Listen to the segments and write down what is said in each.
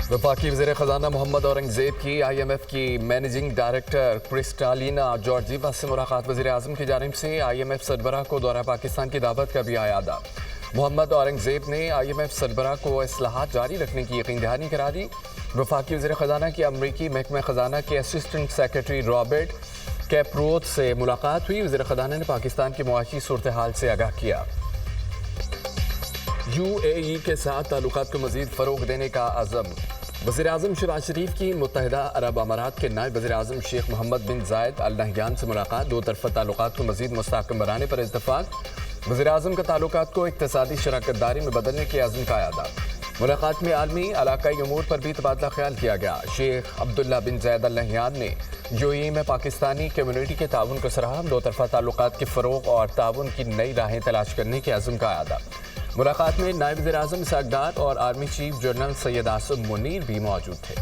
वफाकी वज़ीर ख़ज़ाना मोहम्मद औरंगज़ेब की IMF की मैनेजिंग डायरेक्टर क्रिस्टालिना जॉर्जीवा से मुलाकात। वज़ीर आज़म की जानिब से IMF सरबराह को दौरा पाकिस्तान की दावत का भी आया अदा। मोहम्मद औरंगज़ेब ने IMF सरबराह को इस्लाहात जारी रखने की यकीन दहानी करा दी। वफाकी वज़ीर ख़ज़ाना की अमरीकी महकमा ख़ज़ाना के असिस्टेंट सेक्रेटरी रॉबर्ट कैपरोथ से मुलाकात हुई। वज़ीर ख़ज़ाना ने पाकिस्तान की मुआशी सूरत हाल से आगाह किया। UAE के साथ ताल्लुकात को मज़ीद फ़रोग़ देने का अज़म। वज़ीर आज़म शहबाज शरीफ की मुत्तहिदा अरब अमारात के नायब वज़ीर आज़म शेख मोहम्मद बिन जायद अल नहयान से मुलाकात। दो तरफ़ा ताल्लुकात को मज़ीद मुस्तहकम बनाने पर इत्तफ़ाक़। वज़ीर आज़म का ताल्लुकात को इक़्तिसादी शराकत दारी में बदलने के अज़्म का अदा। मुलाकात में आलमी इलाक़ाई उमूर पर भी तबादला ख्याल किया गया। शेख अब्दुल्ला बिन जायद अल नहयान ने UAE में पाकिस्तानी कम्यूनिटी के ताउन को सराहा। दो तरफ़ा ताल्लुकात के फ़रोग़ और ताउन की नई राहें तलाश करने के अज़्म का अदा। मुलाकात में नायब वज़ीर आज़म इसहाक़ डार और army chief general Syed Asim Munir भी मौजूद थे।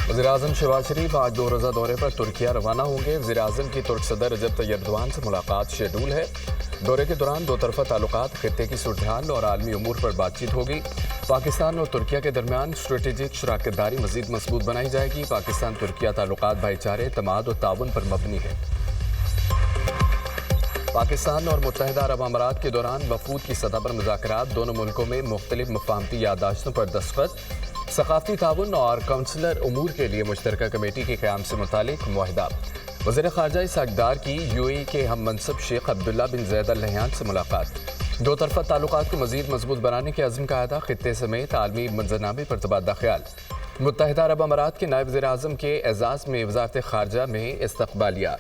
वज़ीर आज़म शहबाज शरीफ आज 2 रोज़ा दौरे पर तुर्किया रवाना होंगे। वज़ीर आज़म की तुर्क सदर रजब तैयब एर्दोग़ान से मुलाकात शेड्यूल है। दौरे के दौरान दो तरफ़ा ताल्लुकात, खित्ते की सूरत हाल और आलमी उमूर पर बातचीत होगी। पाकिस्तान और तुर्किया के दरमियान स्ट्रेटेजिक शराकत दारी मज़ीद मजबूत बनाई जाएगी। पाकिस्तान तुर्किया ताल्लुकात भाईचारे, तमाद और ताउन पर मबनी है। पाकिस्तान और मुत्तहिदा अरब अमारात के दौरान वफूद की सतह पर मुज़ाकरात। दोनों मुल्कों में मुख्तलिफ मफ़ाहमती याददाश्तों पर दस्तखत। सकाफ़ती ताउन और काउंसलर उमूर के लिए मुश्तरका कमेटी के क़याम से मुतालिक मुआहिदा। वज़ीर ख़ारजा इसहाक़ डार की UAE के हम मनसब शेख अब्दुल्ला बिन ज़ैद अल नहयान से मुलाकात। दो तरफ़ा ताल्लुकात को मज़ीद मजबूत बनाने के अज़्म का अदा। खित्ते समेत आलमी मंजरनामे पर तबादला ख्याल। मुत्तहिदा अरब अमारात के नायब वज़ीर आज़म के एज़ाज़ में वज़ारत ख़ारजा में इस्तक़बालिया।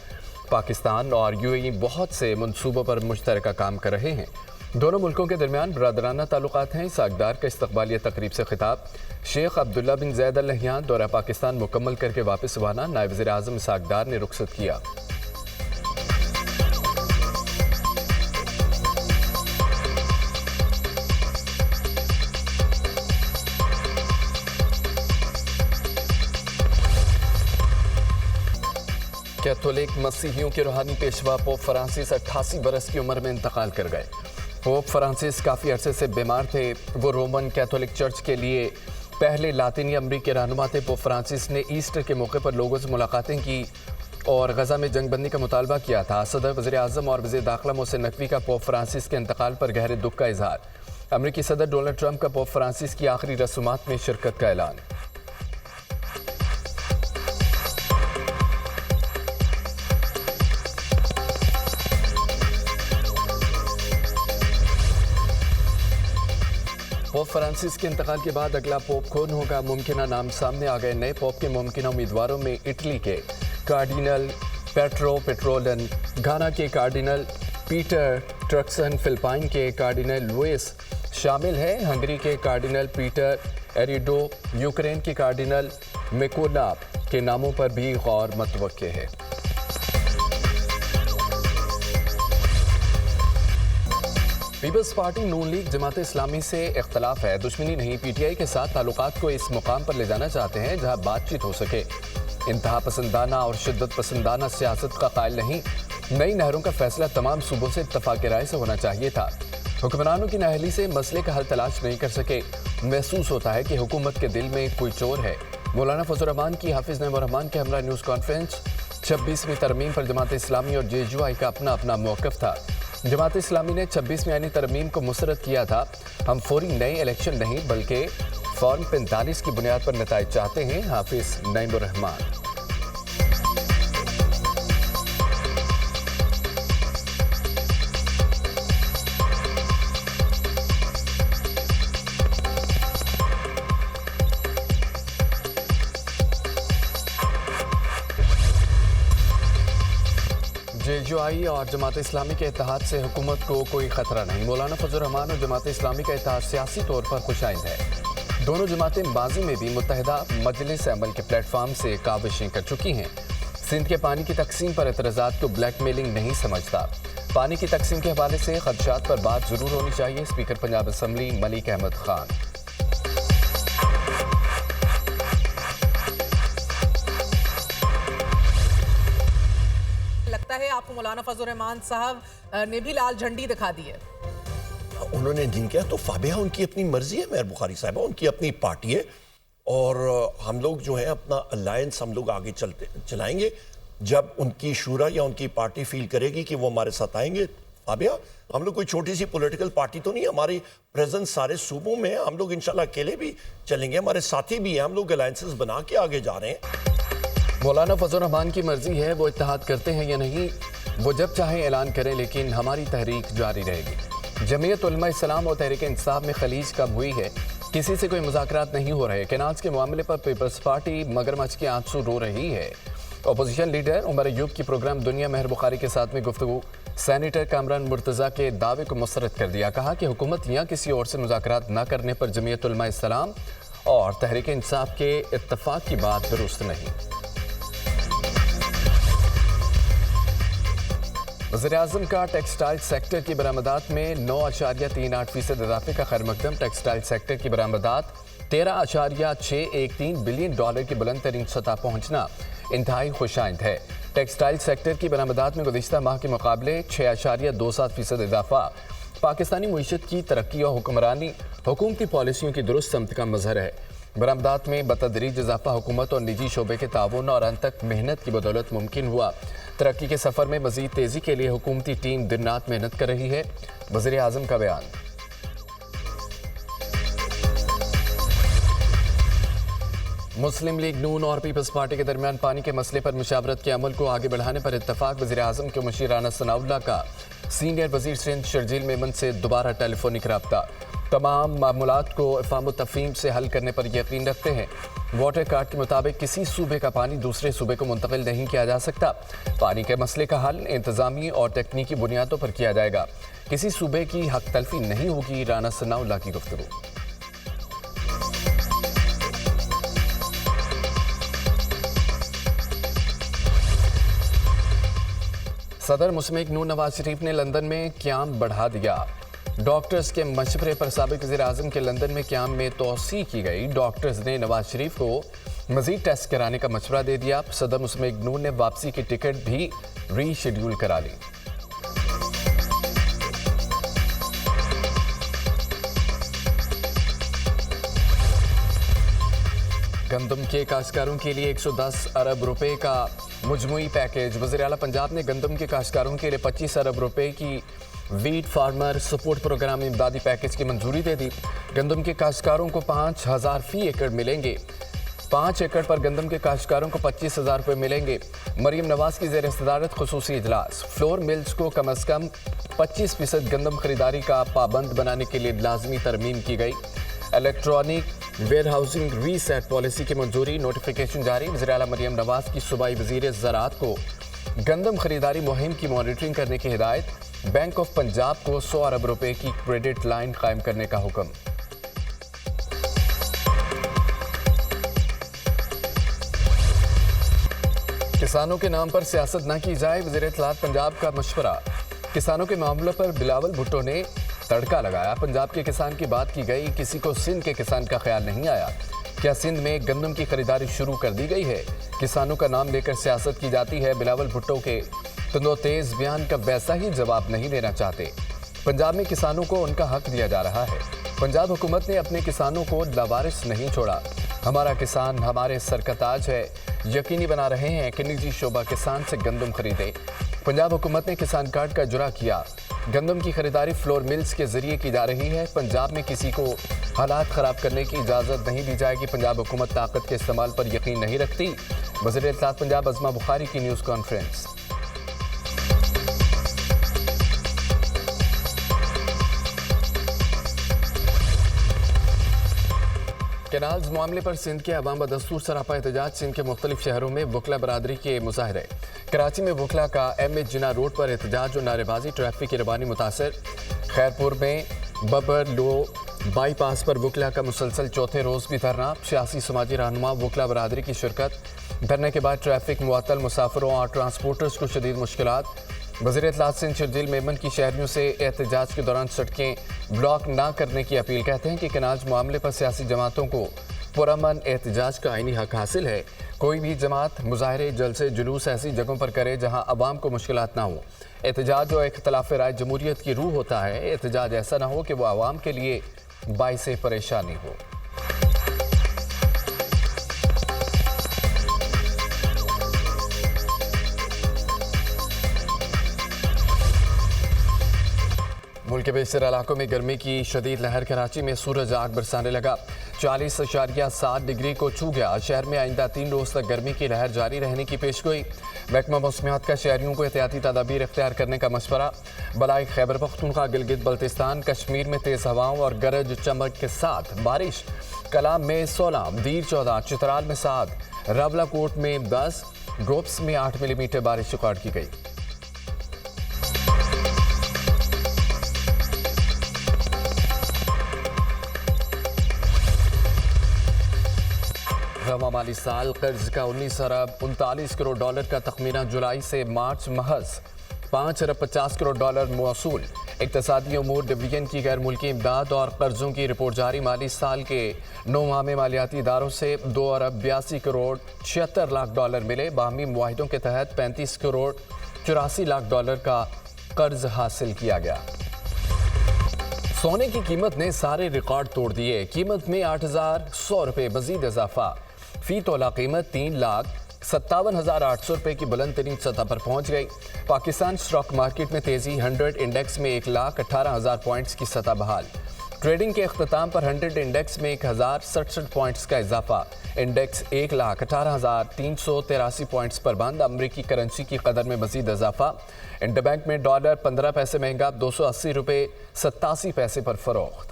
पाकिस्तान और UAE बहुत से मनसूबों पर मुश्तरका काम कर रहे हैं। दोनों मुल्कों के दरमियान बरादराना ताल्लुकात हैं। इसहाक़ डार का इस्तक़बालिया तकरीब से खिताब। शेख अब्दुल्ला बिन ज़ैद अल नहयान दौरा पाकिस्तान मुकम्मल करके वापस रवाना। नायब वज़ीर आज़म इसहाक़ डार ने रुखसत किया। कैथोलिक मसीहियों के रूहानी पेशवा पोप फ्रांसिस 88 बरस की उम्र में इंतकाल कर गए। पोप फ्रांसिस काफ़ी अरसे से बीमार थे। वो रोमन कैथोलिक चर्च के लिए पहले लातिनी अमरीकी रहनुमा थे। पोप फ्रांसिस ने ईस्टर के मौके पर लोगों से मुलाकातें की और गजा में जंगबंदी का मुतालबा किया था। सदर, वज़ीर आज़म और वज़ीर दाखिला मोहसिन नकवी का पोप फ्रांसिस के इंतकाल पर गहरे दुख का इजहार। अमरीकी सदर डोनाल्ड ट्रंप का पोप फ्रांसिस की आखिरी रसूमात में शिरकत का ऐलान। पोप फ्रांसिस के इंतकाल के बाद अगला पोप कौन होगा, मुमकिन नाम सामने आ गए। नए पोप के मुमकिन उम्मीदवारों में इटली के कार्डिनल पेट्रो पेट्रोलन, घाना के कार्डिनल पीटर ट्रक्सन, फिलिपाइन के कार्डिनल लुइस शामिल हैं। हंगरी के कार्डिनल पीटर एरिडो, यूक्रेन के कार्डिनल मिकोला के नामों पर भी गौर मतवक्के है। पीपल्स पार्टी नून लीग जमात इस्लामी से इख्तलाफ है, दुश्मनी नहीं। PTI के साथ ताल्लुकात को इस मुकाम पर ले जाना चाहते हैं जहां बातचीत हो सके। इंतहा पसंदाना और शिद्दत पसंदाना सियासत का कायल नहीं। नई नहरों का फैसला तमाम सूबों से इत्तफाक राय से होना चाहिए था। हुक्मरानों की नाअहली से मसले का हल तलाश नहीं कर सके। महसूस होता है कि हुकूमत के दिल में कोई चोर है। मौलाना फजल रहमान की हाफिज नईम रहमान के हमरा न्यूज़ कॉन्फ्रेंस। 26वीं तरमीम पर जमात इस्लामी और JUI का अपना अपना मौक़िफ़ था। जमात इस्लामी ने 26वीं आईनी तरमीम को मुसरत किया था। हम फौरी नए इलेक्शन नहीं बल्कि फॉर्म 45 की बुनियाद पर नताइज चाहते हैं। हाफिज नईम रहमान। JUI और जमात इस्लामी के इत्तेहाद से हुकूमत को कोई खतरा नहीं। मौलाना फजल रहमान और जमात इस्लामी का इत्तेहाद सियासी तौर पर खुशाइंद है। दोनों जमातें माजी में भी मुत्तहिदा मजलिस अमल के प्लेटफार्म से काविशें कर चुकी हैं। सिंध के पानी की तकसीम पर एतराज़ात को ब्लैकमेलिंग नहीं समझता। पानी की तकसीम के हवाले से खदशात पर बात जरूर होनी चाहिए। Speaker Punjab assembly Malik Ahmed Khan. लगता है आपको मौलाना फजल रहमान साहब ने भी लाल झंडी दिखा दी है। उन्होंने नहीं किया तो फाबिहा उनकी अपनी मर्जी है, मेहर बुखारी साहब उनकी अपनी पार्टी है और हम लोग जो है अपना अलायंस हम लोग आगे चलाएंगे जब उनकी शूरा या उनकी पार्टी फील करेगी कि वो हमारे साथ आएंगे। फाबिहा हम लोग कोई छोटी सी पॉलिटिकल पार्टी तो नहीं, हमारी प्रेजेंस सारे सूबों में है। हम लोग इंशाल्लाह अकेले भी चलेंगे, हमारे साथी भी हैं, हम लोग अलायंसेस बना के आगे जा रहे हैं। मौलाना फजल रहमान की मर्जी है, वो इत्तेहाद करते हैं या नहीं, वो जब चाहे ऐलान करें, लेकिन हमारी तहरीक जारी रहेगी। जमीयत उलमा इस्लाम और तहरीक इंसाफ में खलीज कब हुई है, किसी से कोई मुज़ाकरात नहीं हो रहे। केनाल्स के मामले पर पीपल्स पार्टी मगरमच्छ के आंसू रो रही है। अपोजिशन लीडर उमर अयूब की प्रोग्राम दुनिया मेहर बुखारी के साथ में गुफ्तगू सेनेटर कामरान मुर्तज़ा के दावे को मुस्तरद कर दिया। कहा कि हुकूमत या किसी और से मुज़ाकरात न करने पर जमीयत उलमा इस्लाम और तहरीक इंसाफ के इत्तफाक की बात दुरुस्त नहीं। वज़ीर-ए-आज़म का टेक्सटाइल सेक्टर की बरामदात में 9.38% इजाफे का खैर मकदम। टेक्सटाइल सेक्टर की बरामदात $13.613 बिलियन की बुलंद तरीन सतह पहुंचना इंतहाई खुशाइंद है। टेक्सटाइल सेक्टर की बरामदात में गुज़िश्ता माह के मुकाबले 6.27% इजाफा पाकिस्तानी मईशत की तरक्की और हुक्मरानी हुकूमती पॉलिसियों की दुरुस्त समत का मजहर है। बरामदात में बतदरीज इजाफा हुकूमत और निजी शोबे के ताउन और अंतक मेहनत की बदौलत मुमकिन हुआ। तरक्की के सफ़र में मज़ीद तेज़ी के लिए हुकूमती टीम दिन रात मेहनत कर रही है। वज़ीर-ए-आज़म का बयान। मुस्लिम लीग नून और पीपल्स पार्टी के दरमियान पानी के मसले पर मुशावरत के अमल को आगे बढ़ाने पर इत्तफाक। वज़ीर-ए-आज़म के मुशीर राना सनाउल्लाह का सीनियर वज़ीर सिंध शर्जील मेमन से दोबारा टेलीफोनिक रब्ता। तमाम मामलात को इफ़ाम तफ़हीम से हल करने पर यकीन रखते हैं। वाटर कार्ड के मुताबिक किसी सूबे का पानी दूसरे सूबे को मुंतकिल नहीं किया जा सकता। पानी के मसले का हल इंतज़ामी और तकनीकी बुनियादों पर किया जाएगा। किसी सूबे की हक तलफी नहीं होगी। राना सनाउल्लाह की गुफ्तगू। सदर मुस्लिम नून नवाज शरीफ ने लंदन में क़याम बढ़ा दिया। डॉक्टर्स के मशवरे पर साबिक वज़ीर-ए-आज़म के लंदन में क़याम में तोसी की गई। डॉक्टर्स ने नवाज शरीफ को मज़ीद टेस्ट कराने का मशवरा दे दिया। सदर मुस्लिम नून ने वापसी की टिकट भी रीशेड्यूल करा ली। गंदम के काश्तकारों के लिए 110 अरब रुपए का मुजमुई पैकेज। वज़ीर आला पंजाब ने गंदम के काश्तकारों के लिए 25 अरब रुपए की वीट फार्मर सपोर्ट प्रोग्राम इमदादी पैकेज की मंजूरी दे दी। गंदम के काश्तकारों को 5,000 फी एकड़ मिलेंगे। 5 एकड़ पर गंदम के काश्तकारों को 25,000 रुपये मिलेंगे। मरीम नवाज की ज़ेर सदारत खुसूसी इजलास। फ्लोर मिल्स को कम अज़ कम 25% गंदम खरीदारी का पाबंद बनाने के लिए लाजमी तरमीम की गई। Electronic warehousing receipt policy की मंजूरी। नोटिफिकेशन जारी। वज़ीर आला मरीम नवाज की सूबाई वज़ीर ज़राअत को गंदम खरीदारी मुहिम की मॉनिटरिंग करने की हिदायत। बैंक ऑफ पंजाब को 100 अरब रुपए की क्रेडिट लाइन कायम करने का हुक्म। किसानों के नाम पर सियासत न की जाए। वज़ीर इत्तलात पंजाब का मशवरा। किसानों के मामलों पर बिलावल भुट्टो ने तड़का लगाया। पंजाब के किसान की बात की गई, किसी को सिंध के किसान का ख्याल नहीं आया। क्या सिंध में गंदम की खरीदारी शुरू कर दी गई है? किसानों का नाम लेकर सियासत की जाती है। बिलावल भुट्टो के तंदोतेज बयान का वैसा ही जवाब नहीं देना चाहते। पंजाब में किसानों को उनका हक दिया जा रहा है। पंजाब हुकूमत ने अपने किसानों को लावारिस नहीं छोड़ा। हमारा किसान हमारे सर का ताज है। यकीनी बना रहे हैं कि निजी शोबा किसान से गंदम खरीदे। पंजाब हुकूमत ने किसान कार्ड का इजरा किया। गंदम की खरीदारी फ्लोर मिल्स के जरिए की जा रही है। पंजाब में किसी को हालात ख़राब करने की इजाज़त नहीं दी जाएगी। पंजाब हुकूमत ताकत के इस्तेमाल पर यकीन नहीं रखती। वज़ीर इत्तलात पंजाब अज़मा बुखारी की न्यूज़ कॉन्फ्रेंस। केनाल्स मामले पर सिंध के अवाम बदस्तूर सरापा एहतजाज। सिंध के मुख्तलिफ शहरों में वकला बरादरी के मुजाहरे। कराची में वकला का MH जिना रोड पर एहतजाज और नारेबाजी। ट्रैफिक की रवानी मुतासर। खैरपुर में बबर लो बाईपास पर वकला का मुसलसल चौथे रोज भी धरना, सियासी समाजी रहनुमा वकला बरादरी की शिरकत। धरने के बाद ट्रैफिक मुअत्तल, मुसाफिरों और ट्रांसपोर्टर्स को शदीद मुश्किलात। वज़ीर इत्तलात सिंध शर्जील मेमन की शहरियों से एहतजाज के दौरान सड़कें ब्लॉक न करने की अपील। कहते हैं कि कनाज मामले पर सियासी जमातों को पुरअमन एहतजाज का आईनी हक हासिल है। कोई भी जमात मुजाहरे, जलसे, जुलूस ऐसी जगहों पर करे जहां अवाम को मुश्किलात ना हो। एहतजाज और इख्तलाफ राय जमहूरियत की रूह होता है। एहतजाज ऐसा ना हो कि वह अवाम के लिए बाइसे परेशानी हो। मुल्क के बेशतर इलाकों में गर्मी की शदीद लहर। कराची में सूरज आग बरसाने लगा, 40.7 डिग्री को छू गया। शहर में आइंदा 3 रोज तक गर्मी की लहर जारी रहने की पेशगोई। महकमा मौसमियात का शहरियों को एहतियाती तदाबीर इख्तियार करने का मशवरा। बलाई खैबर पख्तूनख्वा, गिलगित बल्तिस्तान, कश्मीर में तेज हवाओं और गरज चमक के साथ बारिश। कलाम में 16, दीर 14, चित्राल में 7, रावलाकोट में 10, ग्रोप्स में 8 मिलीमीटर बारिश रिकॉर्ड की गई। रवा माली साल कर्ज का 19 अरब 39 करोड़ डॉलर का तखमीना। जुलाई से मार्च महज 5 अरब 50 करोड़ डॉलर मौसूल। इक्तसादी उमूर डिवीजन की गैर मुल्की इमदाद और कर्जों की रिपोर्ट जारी। माली साल के 9 माह में मालियाती इदारों से 2 अरब 82 करोड़ 76 लाख डॉलर मिले। बाहमी मुआहिदों के तहत 35 करोड़ 84 लाख डॉलर का कर्ज हासिल किया गया। सोने की कीमत ने सारे रिकॉर्ड तोड़ दिए। कीमत में 8,100 रुपये मजीद इजाफा। फी तोला कीमत 3,57,800 रुपये की बुलंद तरीन सतह पर पहुंच गई। पाकिस्तान स्टॉक मार्केट में तेजी। 100 इंडेक्स में 1,18,000 पॉइंट्स की सतह बहाल। ट्रेडिंग के अख्ताम पर 100 इंडेक्स में 1,067 पॉइंट्स का इजाफा। इंडेक्स 1,18,383 पॉइंट्स पर बंद। अमरीकी करेंसी की कदर में मजीद इजाफा। इंटरबैंक में डॉलर 15 पैसे महंगा, 280 रुपये 87 पैसे पर फरोख्त।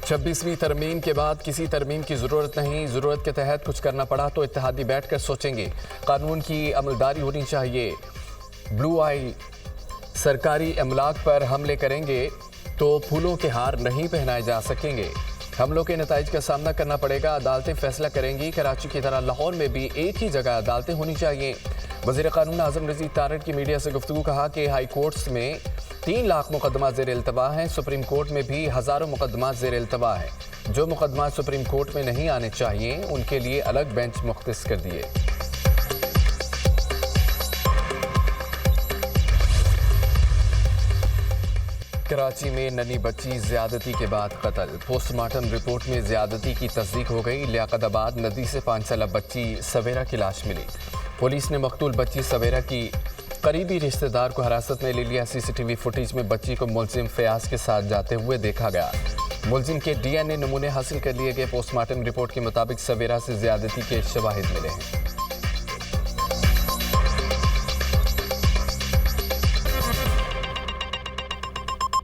छब्बीसवीं तरमीम के बाद किसी तरमीम की ज़रूरत नहीं। ज़रूरत के तहत कुछ करना पड़ा तो इत्तेहादी बैठकर सोचेंगे। कानून की अमलदारी होनी चाहिए। ब्लू आई सरकारी अमलाक पर हमले करेंगे तो फूलों के हार नहीं पहनाए जा सकेंगे। हमलों के नताइज का सामना करना पड़ेगा। अदालतें फैसला करेंगी। कराची की तरह लाहौर में भी एक ही जगह अदालतें होनी चाहिए। वज़ीर कानून आज़म रज़ीद तारड़ की मीडिया से गुफ्तगू। कहा कि हाई कोर्ट्स में 3 लाख मुकदमा ज़ेर इल्तवा हैं। सुप्रीम कोर्ट में भी हज़ारों मुकदमा ज़ेर इल्तवा हैं। जो मुकदमा सुप्रीम कोर्ट में नहीं आने चाहिए उनके लिए अलग बेंच मुख्तस कर दिए। कराची में नन्ही बच्ची ज्यादती के बाद कत्ल। पोस्टमार्टम रिपोर्ट में ज्यादती की तस्दीक हो गई। लियाकताबाद नदी से 5 साला बच्ची सवेरा की लाश मिली। पुलिस ने मकतूल बच्ची सवेरा की करीबी रिश्तेदार को हिरासत में ले लिया। सीसीटीवी फुटेज में बच्ची को मुलजिम फयाज के साथ जाते हुए देखा गया। मुलजिम के डीएनए नमूने हासिल कर लिए गए। पोस्टमार्टम रिपोर्ट के मुताबिक सवेरा से ज्यादती के शवाहिद मिले हैं।